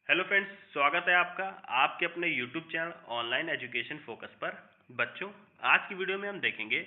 Hello friends, स्वागत है आपका आपके अपने YouTube channel online education focus पर। बच्चों, आज की वीडियो में हम देखेंगे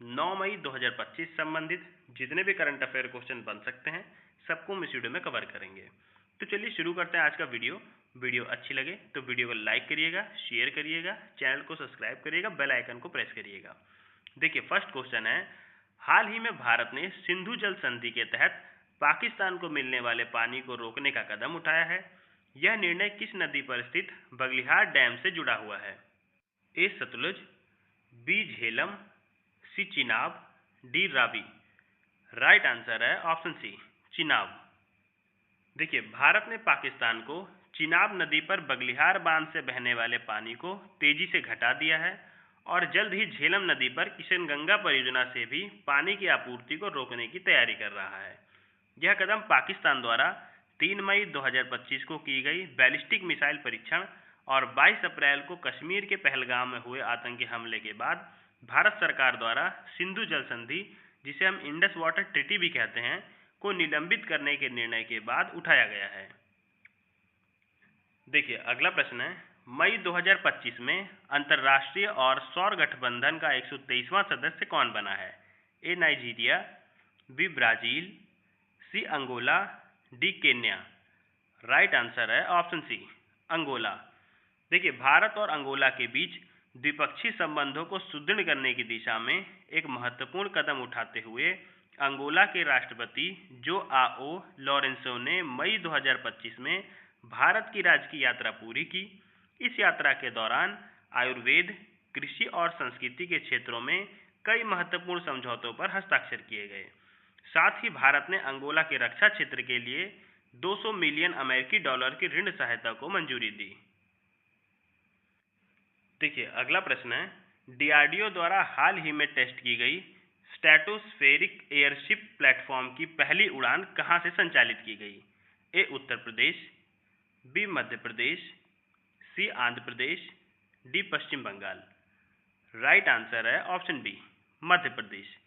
9 मई 2025 संबंधित जितने भी करंट अफेयर क्वेश्चन बन सकते हैं सबको हम इस वीडियो में कवर करेंगे। तो चलिए शुरू करते हैं आज का वीडियो अच्छी लगे तो वीडियो को लाइक करिएगा, शेयर करिएगा, चैनल को सब्सक्राइब करिएगा, बेल आइकन को प्रेस करिएगा। देखिए, फर्स्ट क्वेश्चन है, हाल ही में भारत ने सिंधु जल संधि के तहत पाकिस्तान को मिलने वाले पानी को रोकने का कदम उठाया है। यह निर्णय किस नदी पर स्थित बगलिहार डैम से जुड़ा हुआ है? A Sutlej, B Jhelum, C Chenab, D Ravi. Right answer है ऑप्शन सी, चिनाब। देखिए, भारत ने पाकिस्तान को चिनाब नदी पर बगलिहार बांध से बहने वाले पानी को तेजी से घटा दिया है और जल्द ही झेलम नदी पर किशनगंगा परियोजना से भी पानी की आपूर्ति को रोकने की तैयारी कर रहा है। यह कदम पाकिस्तान द्वारा 3 मई 2025 को की गई बैलिस्टिक मिसाइल परीक्षण और 22 अप्रैल को कश्मीर के पहलगाम में हुए आतंकी हमले के बाद भारत सरकार द्वारा सिंधु जल संधि, जिसे हम इंडस वाटर ट्रीटी भी कहते हैं, को निलंबित करने के निर्णय के बाद उठाया गया है। देखिए, अगला प्रश्न है, मई 2025 में अंतर्राष्ट्रीय और सौर गठबंधन का 123वां सदस्य कौन बना है? A Nigeria, B Brazil, C Angola, D Kenya. Right answer है ऑप्शन सी, अंगोला। देखिए, भारत और अंगोला के बीच द्विपक्षीय संबंधों को सुदृढ़ करने की दिशा में एक महत्वपूर्ण कदम उठाते हुए अंगोला के राष्ट्रपति जोआओ लॉरेंसो ने मई 2025 में भारत की राजकीय यात्रा पूरी की। इस यात्रा के दौरान आयुर्वेद, कृषि और संस्कृति के क्षेत्रों में कई महत्वपूर्ण समझौतों पर हस्ताक्षर किए गए। साथ ही भारत ने अंगोला के रक्षा क्षेत्र के लिए 200 मिलियन अमेरिकी डॉलर की ऋण सहायता को मंजूरी दी। देखिए, अगला प्रश्न है, डीआरडीओ द्वारा हाल ही में टेस्ट की गई स्ट्रेटोस्फेरिक एयरशिप प्लेटफॉर्म की पहली उड़ान कहां से संचालित की गई? ए उत्तर प्रदेश, बी मध्य प्रदेश, सी आंध्र प्रदेश, डी पश्चिम बंगाल। राइट आंसर है ऑप्शन बी, मध्य प्रदेश।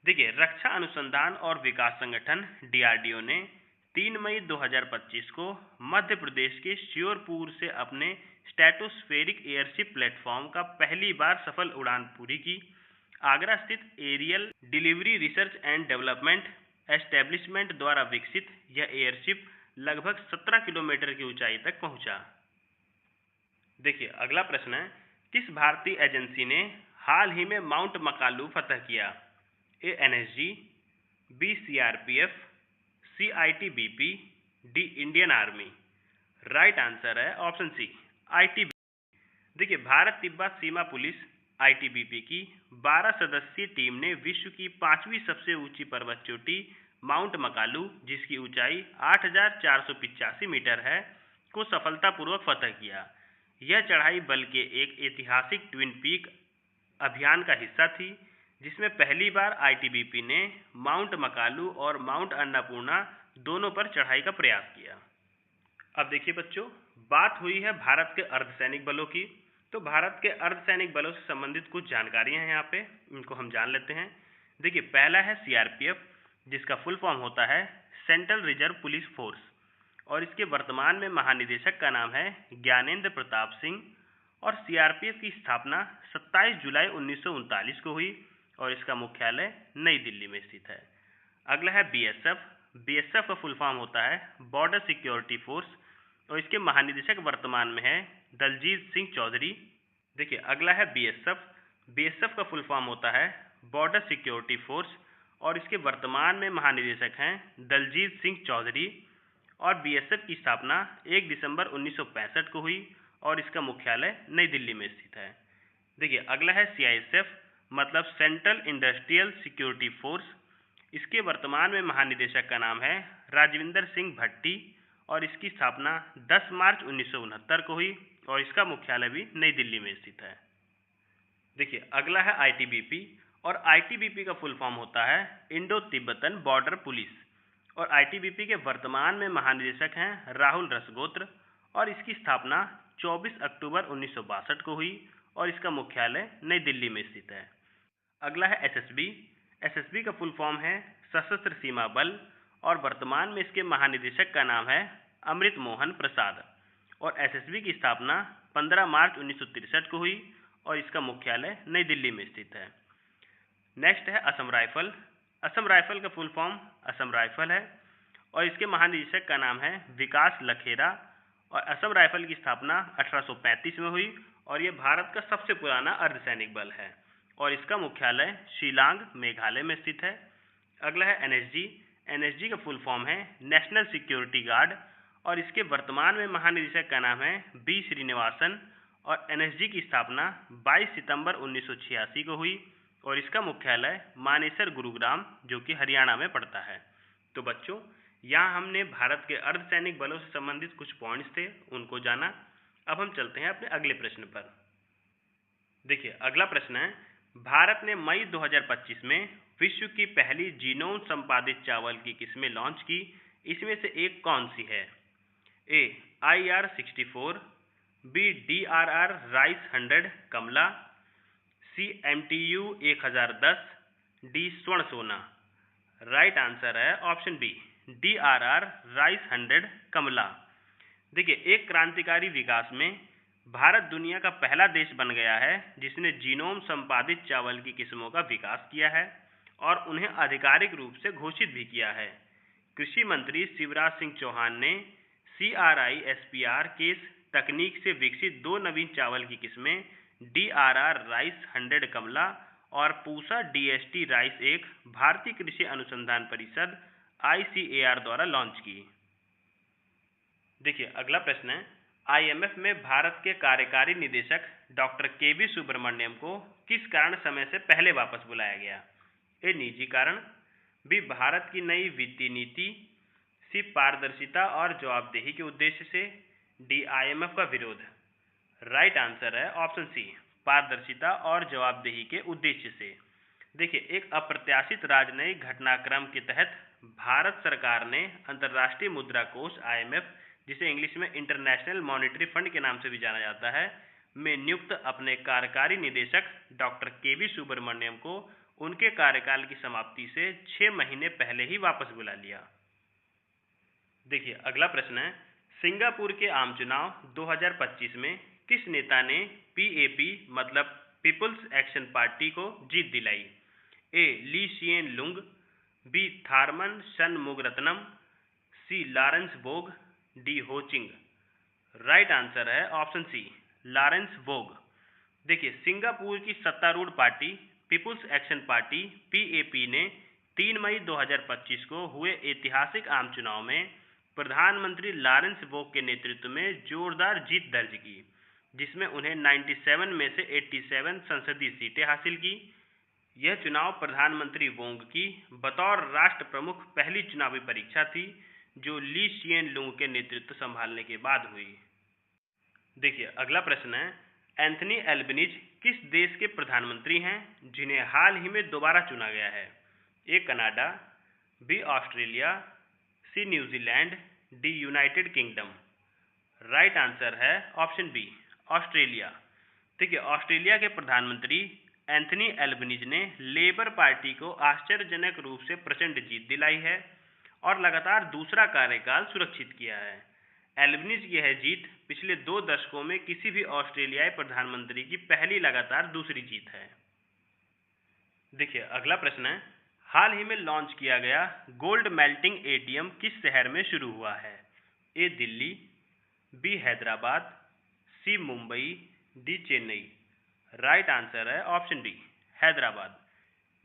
देखिए, रक्षा अनुसंधान और विकास संगठन डीआरडीओ ने 3 मई 2025 को मध्य प्रदेश के श्योरपुर से अपने स्ट्रेटोस्फेरिक एयरशिप प्लेटफॉर्म का पहली बार सफल उड़ान पूरी की। आगरा स्थित aerial delivery research and development establishment द्वारा विकसित यह एयरशिप लगभग 17 किलोमीटर की ऊंचाई तक पहुंचा। देखिए, अगला प्रश्न है, किस भारतीय एजेंसी ने हाल ही में माउंट मकालू फतह किया? A NSG, B CRPF, C ITBP, D Indian army. Right answer है ऑप्शन सी, आईटीबीपी। देखिए, भारत तिब्बत सीमा पुलिस आईटीबीपी की 12 सदस्यीय टीम ने विश्व की 5वीं सबसे ऊंची पर्वत चोटी माउंट मकालू, जिसकी ऊंचाई 8,485 मीटर है, को सफलतापूर्वक फतह किया। यह चढ़ाई बल के एक ऐतिहासिक ट्विन पीक अभियान का हिस्सा थी, जिसमें पहली बार आईटीबीपी ने माउंट मकालू और माउंट अन्नपूर्णा दोनों पर चढ़ाई का प्रयास किया। अब देखिए बच्चों, बात हुई है भारत के अर्धसैनिक बलों की, तो भारत के अर्धसैनिक बलों से संबंधित कुछ जानकारियां हैं यहाँ पे, इनको हम जान लेते हैं। देखिए, पहला है सीआरपीएफ, जिसका फुल फॉर्म होता है सेंट्रल रिजर्व पुलिस फोर्स, और इसके वर्तमान में महानिदेशक का नाम है ज्ञानेंद्र प्रताप सिंह, और सीआरपीएफ की स्थापना 27 जुलाई 1939 को हुई और इसका मुख्यालय नई दिल्ली में स्थित है। अगला है बीएसएफ। बीएसएफ का फुल फॉर्म होता है बॉर्डर सिक्योरिटी फोर्स, और इसके महानिदेशक वर्तमान में है दलजीत सिंह चौधरी। देखिए, अगला है बीएसएफ। बीएसएफ का फुल फॉर्म होता है बॉर्डर सिक्योरिटी फोर्स, और इसके वर्तमान में महानिदेशक हैं दलजीत सिंह चौधरी, और बीएसएफ की स्थापना 1 दिसंबर 1965 को हुई और इसका मुख्यालय नई दिल्ली में स्थित है। देखिए, अगला है सीआईएसएफ, मतलब सेंट्रल इंडस्ट्रियल सिक्योरिटी फोर्स। इसके वर्तमान में महानिदेशक का नाम है राजविंदर सिंह भट्टी, और इसकी स्थापना 10 मार्च 1969 को हुई और इसका मुख्यालय भी नई दिल्ली में स्थित है। देखिए, अगला है आईटीबीपी, और आईटीबीपी का फुल फॉर्म होता है इंडो तिब्बतन बॉर्डर पुलिस, और आईटीबीपी के वर्तमान में महानिदेशक हैं राहुल रसगोत्र, और इसकी स्थापना 24 अक्टूबर 1962 को हुई और इसका मुख्यालय नई दिल्ली में स्थित है। अगला है एसएसबी। एसएसबी का फुल फॉर्म है सशस्त्र सीमा बल, और वर्तमान में इसके महानिदेशक का नाम है अमृत मोहन प्रसाद। और एसएसबी की स्थापना 15 मार्च 1963 को हुई और इसका मुख्यालय नई दिल्ली में स्थित है। नेक्स्ट है असम राइफल। असम राइफल का फुल फॉर्म असम राइफल है और इसके महानिदेशक का नाम है विकास लखेरा और असम राइफल की स्थापना 1835 में हुई और ये भारत का सबसे पुराना अर्धसैनिक बल है और इसका मुख्यालय शिलांग मेघालय में स्थित है। अगला है एनएसजी। एनएसजी का फुल फॉर्म है नेशनल सिक्योरिटी गार्ड और इसके वर्तमान में महानिदेशक का नाम है बी श्रीनिवासन और एनएसजी की स्थापना 22 सितंबर 1986 को हुई और इसका मुख्यालय मानेसर गुरुग्राम जो कि हरियाणा में पड़ता है। तो बच्चों, यहाँ हमने भारत के अर्धसैनिक बलों से संबंधित कुछ पॉइंट्स थे उनको जाना। अब हम चलते हैं अपने अगले प्रश्न पर। देखिए, अगला प्रश्न है, भारत ने मई 2025 में विश्व की पहली जीनोम संपादित चावल की किस्में लॉन्च की, इसमें से एक कौन सी है? ए IR64, बी DRR राइस 100 कमला, सी MTU 1010, डी स्वर्ण सोना। राइट आंसर है ऑप्शन बी DRR राइस 100 कमला। देखिए, एक क्रांतिकारी विकास में भारत दुनिया का पहला देश बन गया है जिसने जीनोम संपादित चावल की किस्मों का विकास किया है और उन्हें आधिकारिक रूप से घोषित भी किया है। कृषि मंत्री शिवराज सिंह चौहान ने CRISPR के तकनीक से विकसित दो नवीन चावल की किस्में DRR राइस 100 कमला और पूसा DST राइस 1 भारतीय कृषि अनुसंधान परिषद ICAR द्वारा लॉन्च की। देखिए, अगला प्रश्न है, IMF में भारत के कार्यकारी निदेशक डॉक्टर KV सुब्रमण्यम को किस कारण समय से पहले वापस बुलाया गया? ए निजी कारण, बी भारत की नई वित्तीय नीति, सी पारदर्शिता और जवाबदेही के उद्देश्य से, डी IMF का विरोध। राइट आंसर है ऑप्शन सी पारदर्शिता और जवाबदेही के उद्देश्य से। देखिए, एक अप्रत्याशित राजनयिक घटनाक्रम के तहत भारत सरकार ने अंतर्राष्ट्रीय मुद्रा कोष IMF, जिसे इंग्लिश में इंटरनेशनल मॉनेटरी फंड के नाम से भी जाना जाता है, में नियुक्त अपने कार्यकारी निदेशक डॉक्टर KV सुब्रमण्यम को उनके कार्यकाल की समाप्ति से 6 महीने पहले ही वापस बुला लिया। देखिए, अगला प्रश्न है, सिंगापुर के आम चुनाव 2025 में किस नेता ने PAP मतलब पीपुल्स एक्शन पार्टी को जीत दिलाई? A Lee Hsien Loong, B Tharman Shanmugaratnam, C Lawrence Wong, D Ho Ching. Right answer है ऑप्शन सी लॉरेंस वोग। देखिए, सिंगापुर की सत्तारूढ़ party People's Action Party PAP ने 3 मई 2025 को हुए ऐतिहासिक आम चुनाव में प्रधानमंत्री लॉरेंस वोग के नेतृत्व में जोरदार जीत दर्ज की, जिसमें उन्हें 97 में से 87 संसदीय सीटें हासिल की। यह चुनाव प्रधानमंत्री वोंग की बतौर राष्ट्र प्रमुख पहली चुनावी परीक्षा थी जो ली सिएन लुंग के नेतृत्व संभालने के बाद हुई। देखिए, अगला प्रश्न है, एंथनी एल्बनीज किस देश के प्रधानमंत्री हैं जिन्हें हाल ही में दोबारा चुना गया है? A Canada, B Australia, C New Zealand, D United Kingdom. Right answer है ऑप्शन बी ऑस्ट्रेलिया। देखिए, ऑस्ट्रेलिया के प्रधानमंत्री एंथनी एल्बनीज ने लेबर पार्टी को आश्चर्यजनक रूप से प्रचंड जीत दिलाई है और लगातार दूसरा कार्यकाल सुरक्षित किया है। एल्बनीज की यह जीत पिछले 2 दशकों में किसी भी ऑस्ट्रेलियाई प्रधानमंत्री की पहली लगातार दूसरी जीत है। देखिए, अगला प्रश्न है, हाल ही में लॉन्च किया गया गोल्ड मेल्टिंग ATM किस शहर में शुरू हुआ है? A Delhi, B Hyderabad, C Mumbai, D Chennai. Right answer है ऑप्शन डी हैदराबाद।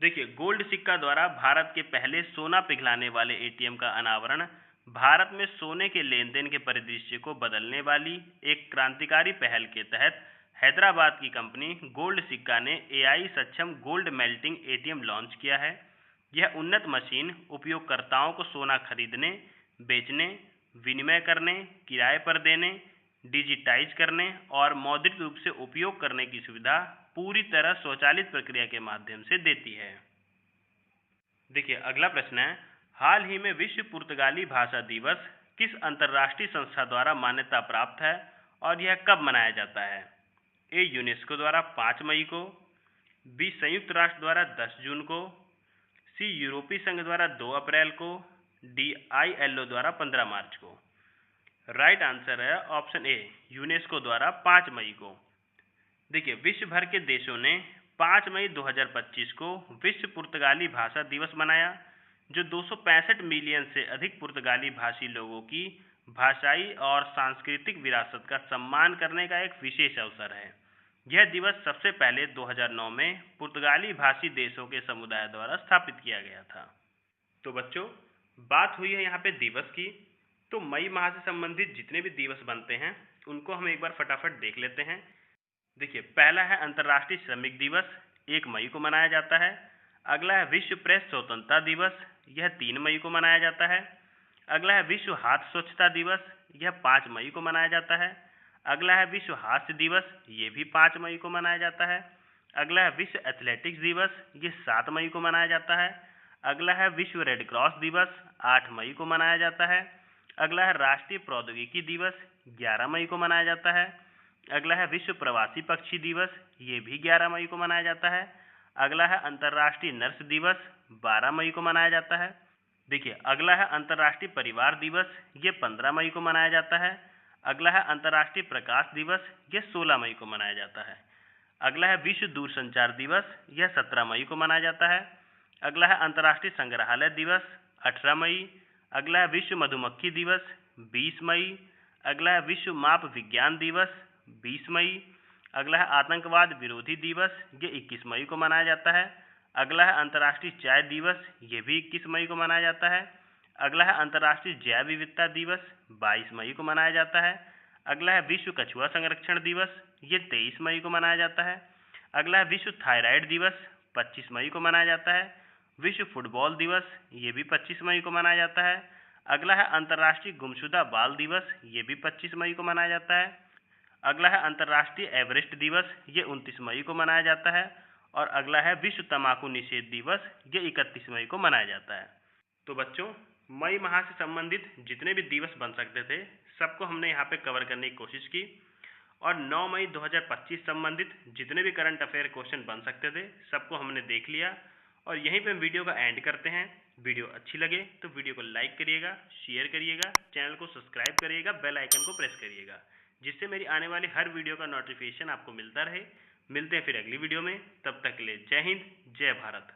देखिए, गोल्ड सिक्का द्वारा भारत के पहले सोना पिघलाने वाले ATM का अनावरण भारत में सोने के लेन देन के परिदृश्य को बदलने वाली एक क्रांतिकारी पहल के तहत हैदराबाद की कंपनी गोल्ड सिक्का ने AI सक्षम गोल्ड मेल्टिंग ATM लॉन्च किया है। यह उन्नत मशीन उपयोगकर्ताओं को सोना खरीदने, बेचने, विनिमय करने, किराए पर देने, डिजिटाइज करने और मौद्रिक रूप से उपयोग करने की सुविधा पूरी तरह स्वचालित प्रक्रिया के माध्यम से देती है। देखिए, अगला प्रश्न है, हाल ही में विश्व पुर्तगाली भाषा दिवस किस अंतर्राष्ट्रीय संस्था द्वारा मान्यता प्राप्त है और यह कब मनाया जाता है? ए यूनेस्को द्वारा 5 मई को, बी संयुक्त राष्ट्र द्वारा 10 जून को, सी यूरोपीय संघ द्वारा 2 अप्रैल को, डी ILO द्वारा 15 मार्च को। राइट आंसर है ऑप्शन ए, यूनेस्को द्वारा 5 मई को। देखिए, विश्व भर के देशों ने 5 मई 2025 को विश्व पुर्तगाली भाषा दिवस मनाया, जो 265 मिलियन से अधिक पुर्तगाली भाषी लोगों की भाषाई और सांस्कृतिक विरासत का सम्मान करने का एक विशेष अवसर है। यह दिवस सबसे पहले 2009 में पुर्तगाली भाषी देशों के समुदाय द्वारा स्थापित किया गया था। तो बच्चों, बात हुई है यहाँ पे दिवस की, तो मई माह से संबंधित जितने भी दिवस बनते हैं उनको हम एक बार फटाफट देख लेते हैं। देखिए, पहला है अंतर्राष्ट्रीय श्रमिक दिवस, 1 मई को मनाया जाता है। अगला है विश्व प्रेस स्वतंत्रता दिवस, यह 3 मई को मनाया जाता है। अगला है विश्व हाथ स्वच्छता दिवस, यह 5 मई को मनाया जाता है। अगला है विश्व हास्य दिवस, ये भी 5 मई को मनाया जाता है। अगला है विश्व एथलेटिक्स दिवस, ये 7 मई को मनाया जाता है। अगला है विश्व रेड क्रॉस दिवस, 8 मई को मनाया जाता है। अगला है राष्ट्रीय प्रौद्योगिकी दिवस, 11 मई को मनाया जाता है। अगला है विश्व प्रवासी पक्षी दिवस, ये भी 11 मई को मनाया जाता है। अगला है अंतर्राष्ट्रीय नर्स दिवस, 12 मई को मनाया जाता है। देखिए, अगला है अंतर्राष्ट्रीय परिवार दिवस, ये 15 मई को मनाया जाता है। अगला है अंतर्राष्ट्रीय प्रकाश दिवस, ये 16 मई को मनाया जाता है। अगला है विश्व दूरसंचार दिवस, यह 17 मई को मनाया जाता है। अगला है अंतर्राष्ट्रीय संग्रहालय दिवस, 18 मई। अगला है विश्व मधुमक्खी दिवस, 20 मई। अगला है विश्व माप विज्ञान दिवस, 20 मई। अगला है आतंकवाद विरोधी दिवस, ये 21 मई को मनाया जाता है। अगला है अंतर्राष्ट्रीय चाय दिवस, ये भी 21 मई को मनाया जाता है। अगला है अंतर्राष्ट्रीय जैव विविधता दिवस, 22 मई को मनाया जाता है। अगला है विश्व कछुआ संरक्षण दिवस, ये 23 मई को मनाया जाता है। अगला है विश्व थायराइड दिवस, 25 मई को मनाया जाता है। विश्व फुटबॉल दिवस, ये भी 25 मई को मनाया जाता है। अगला है अंतर्राष्ट्रीय गुमशुदा बाल दिवस, ये भी 25 मई को मनाया जाता है। अगला है अंतर्राष्ट्रीय एवरेस्ट दिवस, ये 29 मई को मनाया जाता है। और अगला है विश्व तंबाकू निषेध दिवस, ये 31 मई को मनाया जाता है। तो बच्चों, मई माह से संबंधित जितने भी दिवस बन सकते थे सबको हमने यहाँ पे कवर करने की कोशिश की, और 9 मई 2025 संबंधित जितने भी करंट अफेयर क्वेश्चन बन सकते थे सबको हमने देख लिया। और यहीं पे हम वीडियो का एंड करते हैं। वीडियो अच्छी लगे तो वीडियो को लाइक करिएगा, शेयर करिएगा, चैनल को सब्सक्राइब करिएगा, बेल आइकन को प्रेस करिएगा, जिससे मेरी आने वाली हर वीडियो का नोटिफिकेशन आपको मिलता रहे। मिलते हैं फिर अगली वीडियो में, तब तक के लिए जय हिंद, जय भारत।